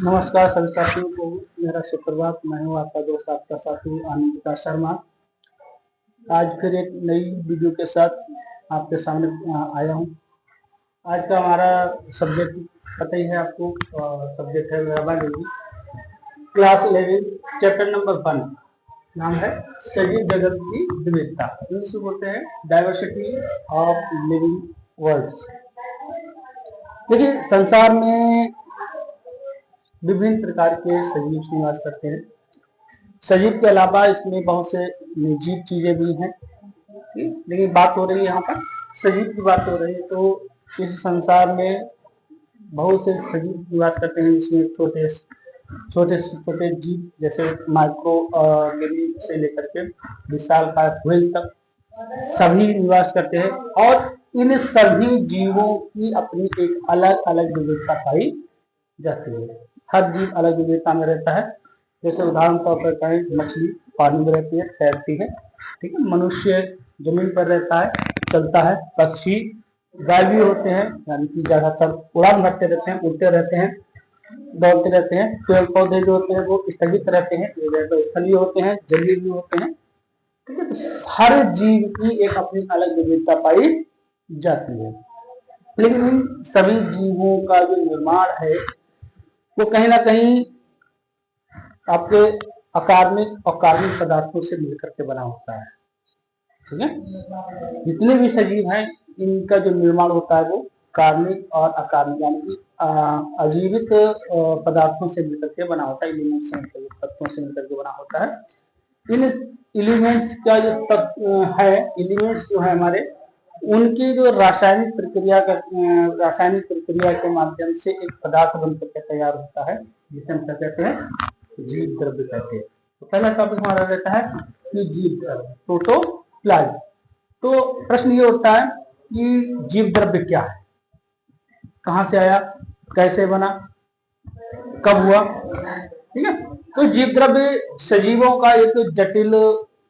नमस्कार सभी साथियों को मेरा सुप्रभात। मैं हूँ आपका दोस्त आपका साथी आनंद प्रकाश शर्मा। आज फिर एक नई वीडियो के साथ आपके सामने आया हूँ। आज का हमारा सब्जेक्ट पता ही है आपको। सब्जेक्ट है मेरा बायोलॉजी, क्लास 11 चैप्टर नंबर 1। नाम है सजीव जगत की विविधता। इंग्लिश में बोलते हैं डाइवर्सिटी ऑफ लिविंग वर्ल्ड्स। देखिए, संसार में विभिन्न प्रकार के सजीव निवास करते हैं। सजीव के अलावा इसमें बहुत से निर्जीव चीजें भी हैं, लेकिन बात हो रही है यहाँ पर सजीव की बात हो रही है। तो इस संसार में बहुत से सजीव निवास करते हैं, जिसमें छोटे छोटे जीव जैसे माइक्रो ऑर्गेनिज्म से लेकर के विशालकाय व्हेल तक सभी निवास करते हैं। और इन सभी जीवों की अपनी एक अलग अलग विविधता पाई जाती है। हर जीव अलग विविधता में रहता है। जैसे उदाहरण तौर पर कहें, मछली पानी में रहती है, तैरती है, ठीक है। मनुष्य जमीन पर रहता है, चलता है। पक्षी वायवीय होते हैं, यानी कि ज्यादातर उड़ान भरते रहते हैं, उड़ते रहते हैं, दौड़ते रहते हैं। पेड़ पौधे जो होते हैं वो स्थगित रहते हैं, तो स्थलीय होते हैं, जलीय भी होते हैं, ठीक है। तो हर जीव की एक अपनी अलग विविधता पाई जाती है। लेकिन इन सभी जीवों का जो निर्माण है वो कहीं ना कहीं आपके अकार्मिक और कार्मिक पदार्थों से मिलकर के बना होता है, ठीक है। जितने भी सजीव हैं इनका जो निर्माण होता है वो कार्मिक और अकार्मिक यानी कि अजीवित पदार्थों से मिलकर के बना होता है, एलिमेंट्स से मिलकर, तत्वों से मिलकर के बना होता है। इन एलिमेंट्स का जो तत्व है, एलिमेंट्स जो है हमारे, उनकी जो रासायनिक प्रक्रिया के माध्यम से एक पदार्थ बनकर के तैयार होता है, जिसे हम क्या कहते हैं, जीव द्रव्य कहते हैं। तो पहला टॉपिक हमारा रहता है कि जीव द्रव्य, प्रोटोप्लाज्म। तो प्रश्न ये उठता है कि जीव द्रव्य क्या है, कहां से आया, कैसे बना, कब हुआ, ठीक है। तो जीव द्रव्य सजीवों का एक जटिल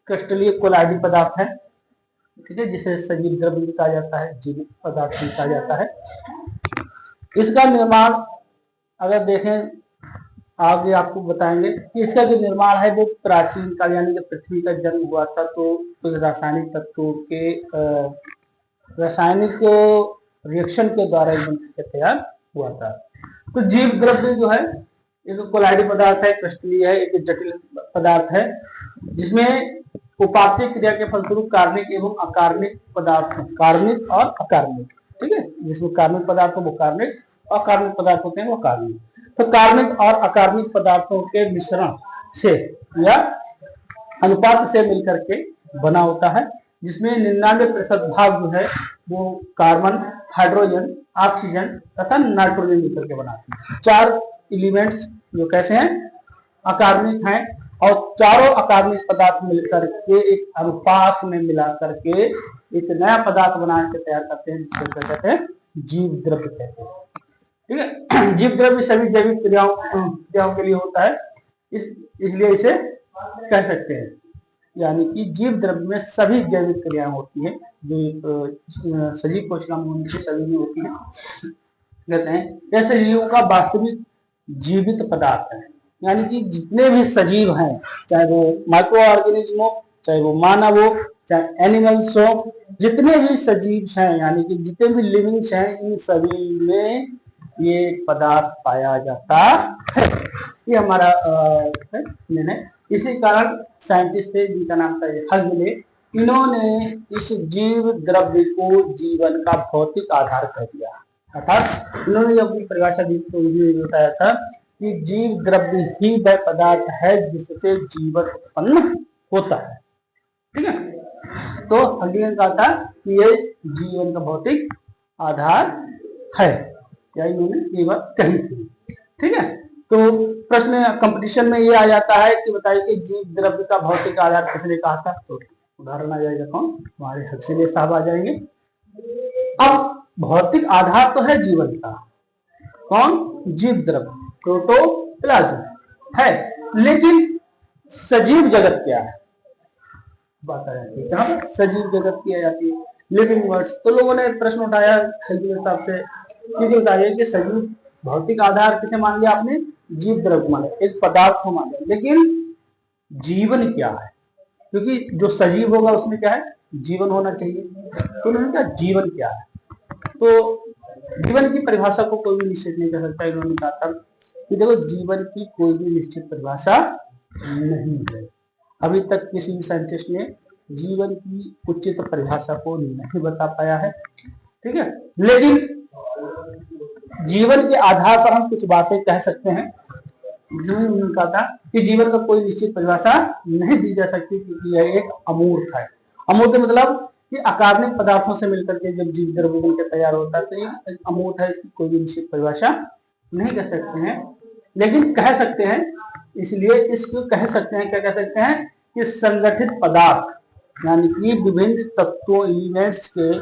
क्रिस्टलीय कोलाइडी पदार्थ है, ठीक है, जिसे सजीव द्रव्य भी कहा जाता है, जीवित पदार्थ भी कहा जाता है। इसका निर्माण अगर देखें, आगे आपको बताएंगे कि इसका जो निर्माण है वो प्राचीन काल यानी जब पृथ्वी का जन्म हुआ था तो कुछ रासायनिक तत्वों के रासायनिक रिएक्शन के द्वारा बनकर तैयार हुआ था। तो जीव द्रव्य जो है एक कोलाइडी पदार्थ है, क्रिस्टलीय है, एक जटिल पदार्थ है, जिसमें उपापचय क्रिया के फलस्वरूप कार्मिक एवं अकार्मिक पदार्थ, कार्मिक और अकार्मिक, ठीक है। जिसमें कार्मिक पदार्थ वो कार्मिक, अकार्मिक पदार्थ होते हैं वो कार्मिक। तो कार्मिक और अकार्मिक पदार्थों के मिश्रण से या अनुपात से मिलकर के बना होता है, जिसमें 99% भाग जो है वो कार्बन, हाइड्रोजन, ऑक्सीजन तथा नाइट्रोजन मिलकर के बनाते हैं। 4 एलिमेंट्स जो कैसे हैं, अकार्मिक हैं, और चारों अकार्मिक पदार्थ मिलकर के एक अनुपात में मिला करके एक नया पदार्थ बना के तैयार करते हैं, जिसे क्या कहते हैं, जीव द्रव्य कहते हैं, ठीक है। जीव द्रव्य सभी जैविक क्रियाओं के लिए होता है, इसलिए इसे कह सकते हैं, यानी कि जीव द्रव्य में सभी जैविक क्रियाएं होती है जो सजीव कोशिका में होने से सभी में होती है, कहते हैं। यह सजीवों का वास्तविक जीवित पदार्थ है, यानी कि जितने भी सजीव हैं, चाहे वो माइक्रो ऑर्गेनिज्म हो, चाहे वो मानव हो, चाहे एनिमल्स हो, जितने भी सजीव हैं यानी कि जितने भी लिविंग्स हैं, इन सभी में ये पदार्थ पाया जाता है। ये हमारा है। इसी कारण साइंटिस्ट थे जिनका नाम था हक्सले, इन्होंने इस जीव द्रव्य को जीवन का भौतिक आधार कर दिया। अर्थात इन्होंने अपनी परिभाषा दी तो ये बताया था कि जीव द्रव्य ही वह पदार्थ है जिससे जीवन उत्पन्न होता है, ठीक है। तो हल्दी ने कहा था कि ये जीवन का भौतिक आधार है, या इन्होंने ये बात कही थी, ठीक है। तो प्रश्न कंपटीशन में ये आ जाता है कि बताइए कि जीव द्रव्य का भौतिक आधार किसने कहा था। तो उदाहरण आ जाएगा कौन, हमारे हक्सले साहब आ जाएंगे। अब भौतिक आधार तो है जीवन का, कौन, जीव द्रव्य, प्रोटोप्लाज्म है, लेकिन सजीव जगत क्या है, बात आ जाती है कहां पर, सजीव जगत की आ जाती है, लिविंग वर्ड्स। तो लोगों ने प्रश्न उठाया हिसाब से कि बताइए कि सजीव भौतिक आधार किसे मान लिया आपने, जीव द्रव्य माने एक पदार्थ को माने, लेकिन जीवन क्या है, क्योंकि जो सजीव होगा उसमें क्या है, जीवन होना चाहिए। तो उन्होंने कहा जीवन क्या है, तो जीवन की परिभाषा को कोई भी निश्चित नहीं कर सकता। इन्होंने कहा था कि देखो जीवन की कोई भी निश्चित परिभाषा नहीं है, अभी तक किसी भी साइंटिस्ट ने जीवन की उचित परिभाषा को नहीं बता पाया है, ठीक है। लेकिन जीवन के आधार पर हम कुछ बातें कह सकते हैं। उन्होंने कहा था कि जीवन का कोई निश्चित परिभाषा नहीं दी जा सकती, क्योंकि यह एक अमूर्त है। अमूर्त मतलब कि अकार्बनिक पदार्थों से मिलकर के जब जीव द्रव्य बनकर तैयार होता है तो ये अमूर्त है, इसकी कोई भी निश्चित परिभाषा नहीं कह सकते हैं। लेकिन कह सकते हैं, इसलिए इसको कह सकते हैं, क्या कह सकते हैं कि संगठित पदार्थ, यानी कि विभिन्न तत्वों एलिमेंट्स के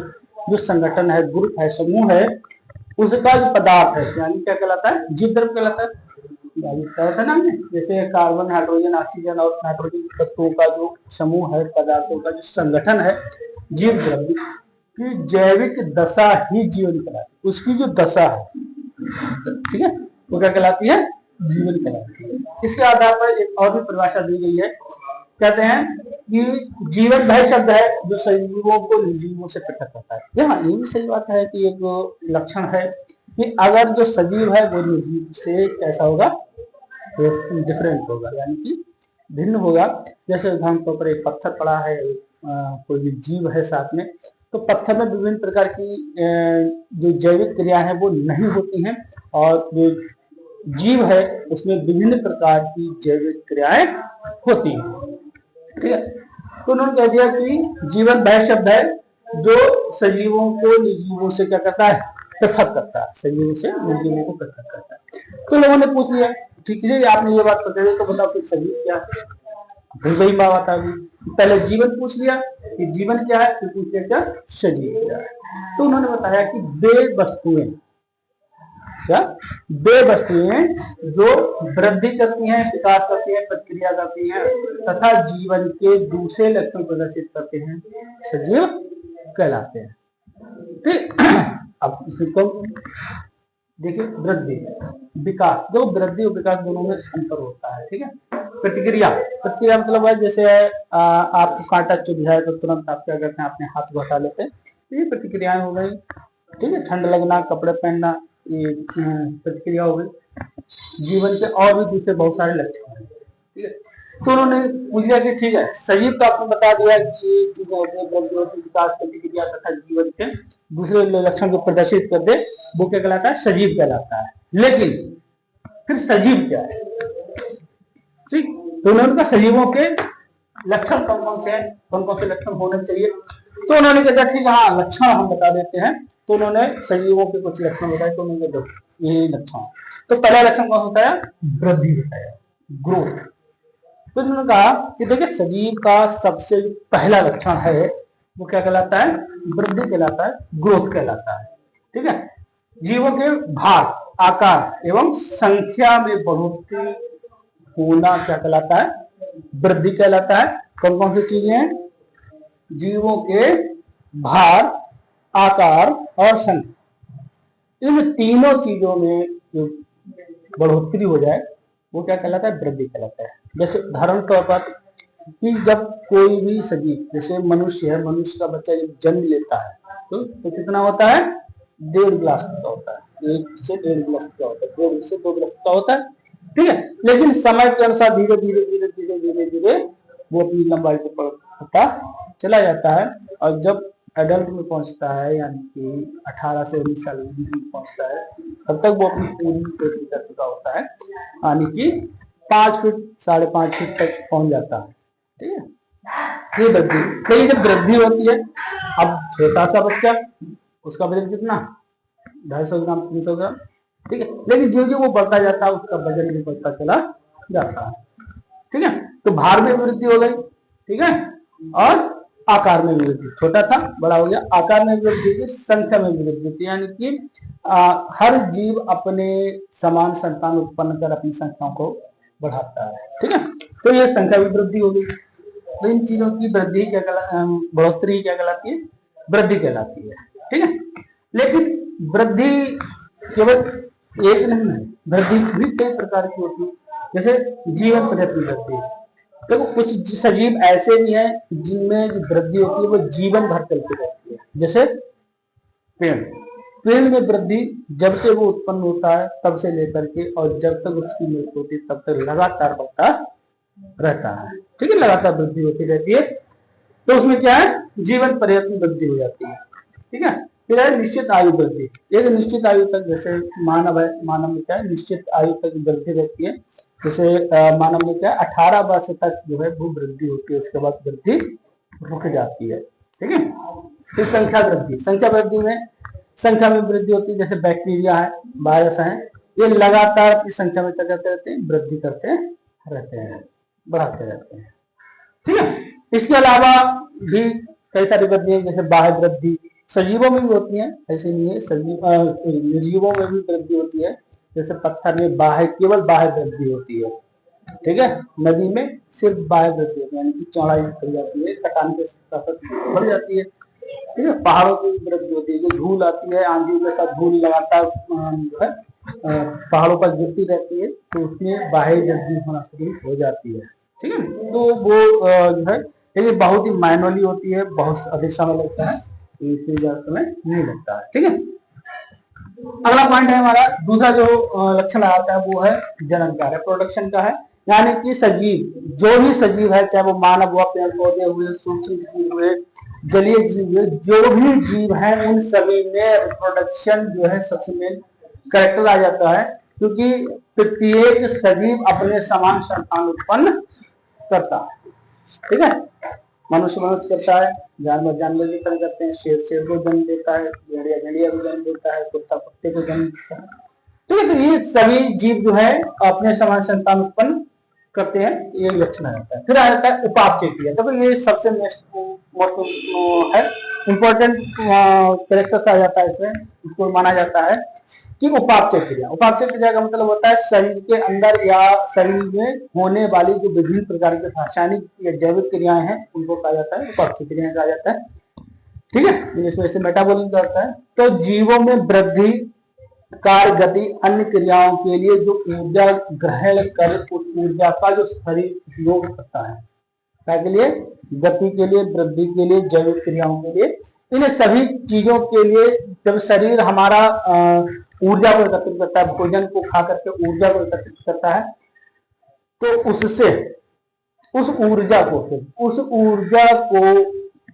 जो संगठन है, ग्रुप है, समूह है, उसका जो पदार्थ है, यानी क्या कहलाता है, जीव द्रव्य कहलाता है। था ना, जैसे कार्बन, हाइड्रोजन, ऑक्सीजन और नाइट्रोजन तत्वों का जो समूह है, पदार्थों का जो संगठन है, जीव द्रव्य की जैविक दशा ही जीवन कहलाती है। उसकी जो दशा है, ठीक है, वो क्या कहलाती है, जीवन कहलाती है। इसके आधार पर एक और भी परिभाषा दी गई है, कहते हैं कि जीवन वह शब्द है जो सजीवों को निर्जीवों से पृथक करता है। हाँ, ये भी सही बात है कि एक लक्षण है कि अगर जो सजीव है वो निर्जीव से कैसा होगा, डिफरेंट होगा, यानी कि भिन्न होगा। जैसे उदाहरण तौर पर एक पत्थर पड़ा है, कोई भी जीव है साथ में, तो पत्थर में विभिन्न प्रकार की जो जैविक क्रिया है वो नहीं होती हैं, और जो जीव है उसमें विभिन्न प्रकार की जैविक क्रियाएं होती हैं, ठीक है। तो उन्होंने कह दिया कि जीवन वह शब्द है जो सजीवों को निर्जीवों से क्या करता है, पृथक करता है, सजीवों से निर्जीवों को पृथक करता है। तो लोगों ने पूछ लिया, ठीक है, आपने ये बात बताई तो बताओ कि सजीव क्या है। फिर वही बात आ गई, पहले जीवन पूछ लिया कि जीवन क्या है, फिर पूछ लिया क्या सजीव क्या है। तो उन्होंने बताया कि वे वस्तुएं, क्या वे वस्तुएं जो वृद्धि करती हैं, विकास करती हैं, प्रतिक्रिया करती हैं तथा जीवन के दूसरे लक्षण प्रदर्शित करते हैं, सजीव कहलाते हैं। ठीक, अब इसमें कौन देखिए, वृद्धि विकास, जो वृद्धि और विकास दोनों में अंतर होता है, ठीक है। प्रतिक्रिया, प्रतिक्रिया मतलब है जैसे आपको कांटा चुभ जाए तो तुरंत आप क्या करते हैं, अपने हाथ को हटा लेते हैं, तो ये प्रतिक्रियाएं हो गई, ठीक है। ठंड लगना, कपड़े पहनना, ये प्रतिक्रिया हो गई। जीवन के और भी दूसरे बहुत सारे लक्षण हैं, ठीक है। तो उन्होंने पूछ लिया कि ठीक है, सजीव तो आपने बता दिया कि ये चीजें होती है, विकास, प्रतिक्रिया तथा जीवन के दूसरे लक्षण को प्रदर्शित कर दे, वो क्या कहलाता है, सजीव कहलाता है। लेकिन फिर सजीव क्या है, ठीक। तो उन्होंने कहा सजीवों के लक्षण कौन कौन से हैं, कौन कौन से लक्षण होने चाहिए। तो उन्होंने कहा ठीक है, हाँ लक्षण हम बता देते हैं। तो उन्होंने सजीवों के कुछ लक्षण बताए, तो उन्होंने देखो यही लक्षण। तो पहला लक्षण कौन होता है, वृद्धि बताया, ग्रोथ। तो उन्होंने कहा कि देखिए सजीव का सबसे पहला लक्षण है वो क्या कहलाता है, वृद्धि कहलाता है, ग्रोथ कहलाता है, ठीक है। जीवों के भार, आकार एवं संख्या में बढ़ोतरी होना क्या कहलाता है, वृद्धि कहलाता है। कौन कौन सी चीजें हैं, जीवों के भार, आकार और संख्या, इन तीनों चीजों में जो बढ़ोतरी हो जाए वो क्या कहलाता है, वृद्धि कहलाता है। जैसे उदाहरण तौर पर कि जब कोई भी सजीव, जैसे मनुष्य है, मनुष्य का बच्चा जब जन्म लेता है तो कितना होता है, 1.5 गिलास का होता है, 1 से 1.5 गिलास का होता है, 2 से 2 गिलास का होता है, ठीक है। लेकिन समय के अनुसार धीरे धीरे धीरे धीरे धीरे धीरे वो अपनी लंबाई को बढ़ता चला जाता है, और जब एडल्ट में पहुंचता है, यानी कि 18 से 19 साल में पहुंचता है, तब तक वो अपनी पूरी वृद्धि कर चुका होता है, यानी कि 5 फीट 5.5 फीट तक पहुंच जाता है, ठीक है। ये वृद्धि, लेकिन जब वृद्धि होती है, अब छोटा सा बच्चा, उसका वजन कितना, 250 ग्राम 300 ग्राम, ठीक है। लेकिन जो जो वो बढ़ता जाता है उसका वजन भी बढ़ता चला जाता है, ठीक है। तो भार में वृद्धि हो गई, ठीक है, और आकार में वृद्धि, छोटा था बड़ा हो गया, आकार में वृद्धि की, संख्या में वृद्धि, यानी कि हर जीव अपने समान संतान उत्पन्न कर अपनी संख्याओं को बढ़ाता है, ठीक है। तो ये संख्या में वृद्धि हो गई। तो इन चीजों की वृद्धि क्या बढ़ोतरी क्या कहलाती है, वृद्धि कहलाती है, ठीक है। लेकिन वृद्धि केवल एक नहीं है, वृद्धि भी कई प्रकार की होती है, जैसे जीवन प्रयत्न वृद्धि। तो कुछ सजीव ऐसे भी हैं जिनमें जो वृद्धि होती है वो जीवन भर चलती रहती है, जैसे पेड़। पेड़ में वृद्धि जब से वो उत्पन्न होता है तब से लेकर के और जब तक उसकी मृत्यु होती है तब तक लगातार बढ़ता रहता है। ठीक है, लगातार वृद्धि होती रहती है। तो उसमें क्या है, जीवन पर्यंत वृद्धि हो जाती है। ठीक है, फिर है निश्चित आयु वृद्धि। एक निश्चित आयु तक, जैसे मानव है, मानव में क्या है, निश्चित आयु तक वृद्धि रहती है। जैसे मानव में क्या है, 18 वर्ष तक जो है वो वृद्धि होती है, उसके बाद वृद्धि रुक जाती है। ठीक है, फिर संख्या वृद्धि। संख्या वृद्धि में संख्या में वृद्धि होती है, जैसे बैक्टीरिया है, वायरस है, ये लगातार अपनी संख्या में क्या करते रहते हैं, वृद्धि करते रहते हैं, बढ़ाते रहते हैं। ठीक है, इसके अलावा भी कई सारी वृद्धि है, जैसे बाह्य वृद्धि सजीवों में भी होती है, ऐसे नहीं है, निर्जीवों में भी वृद्धि होती है। जैसे पत्थर में बाह्य, केवल बाह्य वृद्धि होती है। ठीक है, नदी में सिर्फ बाह्य वृद्धि होती है, यानी कि चौड़ाई बढ़ जाती है, कटान के साथ बढ़ जाती है। ठीक है, पहाड़ों की वृद्धि होती है, जो धूल आती है, आंधी के साथ धूल लगातार जो है पहाड़ों पर गिरती रहती है, तो उसमें बाह्य वृद्धि होना शुरू हो जाती है। ठीक है, तो वो जो है ये बहुत ही मैनुअली होती है, बहुत अधिक समय लगता है, इसमें ज्यादा समय नहीं लगता है। ठीक है, अगला पॉइंट है हमारा दूसरा जो लक्षण आता है वो है जनन का है, प्रोडक्शन का है। यानी कि सजीव, जो भी सजीव है, चाहे वो मानव हुआ, पेड़ पौधे हुए, सूक्ष्म जीव हुए, जलीय जीव हुए, जो भी जीव है उन सभी में प्रोडक्शन जो है सबसे मेन कैरेक्टर आ जाता है, क्योंकि प्रत्येक सजीव अपने समान संतान उत्पन्न करता है। ठीक है, मनुष्य करता है, जानवर जानवर भी उत्पन्न करते हैं, शेर को जन्म देता है, भेड़िया भेड़िया को जन्म देता है, कुत्ता कुत्ते को जन्म देता है। ठीक है, तो ये सभी जीव जो है अपने समान संतान उत्पन्न करते हैं, ये लक्षण रहता है। फिर आ जाता है उपापचय क्रिया। तो ये सबसे मोस्ट है इंपॉर्टेंट कैरेक्टर्स आ जाता है इसमें, इसको माना जाता है कि उपापचय क्रिया। उपापचय क्रिया का मतलब होता है शरीर के अंदर या शरीर में होने वाली जो विभिन्न प्रकार के रासायनिक या जैविक क्रियाएं हैं उनको कहा जाता है उपापचय क्रिया कहा जाता है। ठीक है, इसमें से मेटाबॉलिज्म करता है। तो जीवों में वृद्धि, कार्य, गति, अन्य क्रियाओं के लिए जो ऊर्जा ग्रहण कर उस ऊर्जा का जो शरीर उपयोग करता है, के लिए, गति के लिए, वृद्धि के लिए, जैविक क्रियाओं के लिए, इन सभी चीजों के लिए जब शरीर हमारा ऊर्जा को एकत्रित करता है, भोजन को खा करके ऊर्जा को एकत्रित करता है, तो उससे उस ऊर्जा को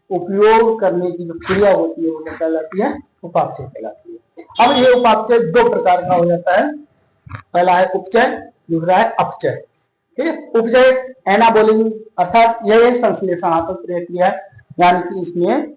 उपयोग करने की जो क्रिया होती है वो क्या कहलाती है, उपापचय कहलाती है। अब ये उपापचय दो प्रकार का हो जाता है, पहला है उपचय, दूसरा है अपचय। ठीक है, उपचय एनाबॉलिज्म अर्थात यह एक संश्लेषणात्मक प्रक्रिया है, यानी कि इसमें